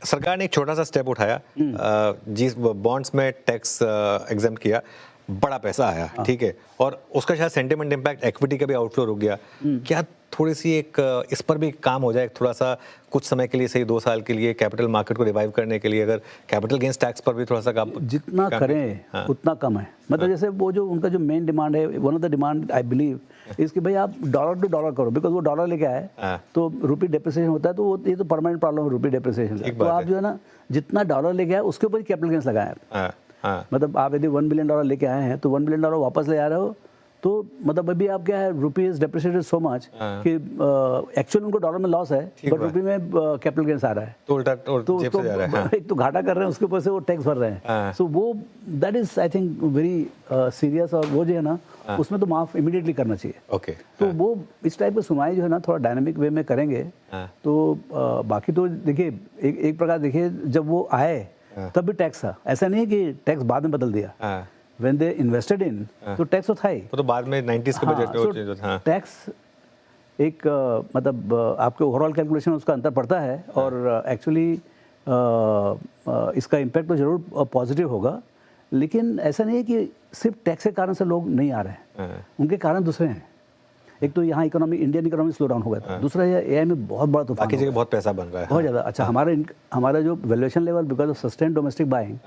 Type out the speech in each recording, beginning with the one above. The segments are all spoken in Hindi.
सरकार ने एक छोटा सा स्टेप उठाया, जिस बॉन्ड्स में टैक्स एग्जाम किया, बड़ा पैसा आया, ठीक है, और उसका शायद सेंटिमेंट इम्पैक्ट इक्विटी का भी आउटफ्लो रुक गया। क्या थोड़ी सी एक इस पर भी काम हो जाए, थोड़ा सा कुछ समय के लिए, सही 2 साल के लिए कैपिटल मार्केट को रिवाइव करने के लिए, अगर कैपिटल गेन्स टैक्स पर भी थोड़ा सा काम जितना करें उतना कम है। मतलब जैसे वो जो उनका जो मेन डिमांड है, one of the demand I believe इसकी भाई आप डॉलर टू डॉलर करो, बिकॉज वो डॉलर लेके आए तो रुपी डेप्रिसिएशन होता है, तो वो ये तो परमानेंट प्रॉब्लम है रुपी डेप्रिसिएशन का। तो आप जो है ना जितना डॉलर लेके आए उसके ऊपर कैपिटल गेन्स लगाए। मतलब आप यदि $1 बिलियन लेके आए हैं तो $1 बिलियन वापस ले आ रहे हो, तो मतलब अभी आप क्या है, रुपी इज डेप्रिसिएटेड सो मच कि एक्चुअल उनको डॉलर में लॉस है, बट रुपी में कैपिटल गेन्स आ रहा है, तो उल्टा तो जेब से जा रहा है। एक तो घाटा कर रहे हैं, उसके ऊपर से वो टैक्स भर रहे हैं। सो वो that is I think very serious, और वो जो है ना उसमें तो माफ इमीडिएटली करना चाहिए। ओके, तो वो इस टाइप की सुनवाई जो है ना थोड़ा डायनामिक वे में करेंगे तो बाकी तो देखिए एक प्रकार देखिए जब वो आए तब भी टैक्स था, ऐसा नहीं है कि टैक्स बाद में बदल दिया। When they invested in, तो टैक्स तो था ही, वो तो बाद में 90s के बजट में चेंज होता है। टैक्स एक मतलब आपके ओवरऑल कैलकुलेशन उसका अंतर पड़ता है, और एक्चुअली इसका इम्पैक्ट तो जरूर पॉजिटिव होगा, लेकिन ऐसा नहीं है कि सिर्फ टैक्स के कारण से लोग नहीं आ रहे हैं, उनके कारण दूसरे हैं। एक तो यहाँ economy, Indian economy slow down हो गया था, दूसरा ये एआई में बहुत बड़ा तूफान, बाकी जगह बहुत पैसा बन रहा है, बहुत ज़्यादा। अच्छा, हमारा जो valuation level because of sustain domestic buying,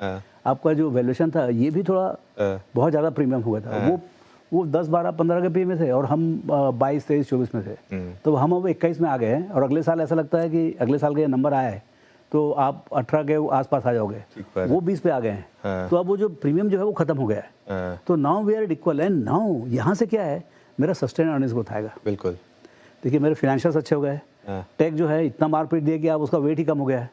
आपका जो वैल्यूएशन था ये भी थोड़ा बहुत ज़्यादा प्रीमियम हो गया था। वो 10, 12, 15 के पी में थे, और हम 22, 23, 24 में थे, तो हम अब 21 में आ गए हैं, और अगले साल ऐसा लगता है कि अगले साल का ये नंबर आया है तो आप 18 के आसपास आ जाओगे, वो 20 पे आ गए हैं। तो अब वो जो प्रीमियम जो है वो खत्म हो गया है, तो now we are equal, and now यहाँ से क्या है, मेरा सस्टेन अर्निंग्स ग्रोथ आएगा। बिल्कुल, देखिए मेरे फाइनेंशियल्स अच्छे हो गए, टेक जो है इतना मारपीट दिया कि आप उसका वेट ही कम हो गया है।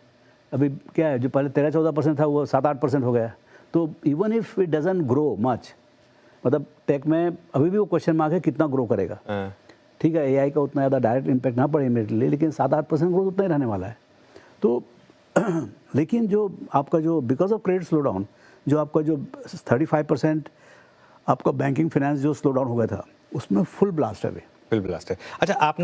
अभी क्या है, जो पहले 13-14% था वो 7-8% हो गया। तो even if it doesn't grow much, मतलब टेक में अभी भी वो क्वेश्चन मार्क है कितना ग्रो करेगा। ठीक है, एआई का उतना ज़्यादा डायरेक्ट इम्पैक्ट ना पड़े इमीडिएटली, लेकिन 7-8% ग्रोथ उतना ही रहने वाला है। तो लेकिन जो आपका जो because of credit slow down, जो आपका जो 35% आपका बैंकिंग फाइनेंस जो स्लो डाउन हो गया था, उसमें फुल ब्लास्ट है अभी। फुल ब्लास्ट है। अच्छा, आपने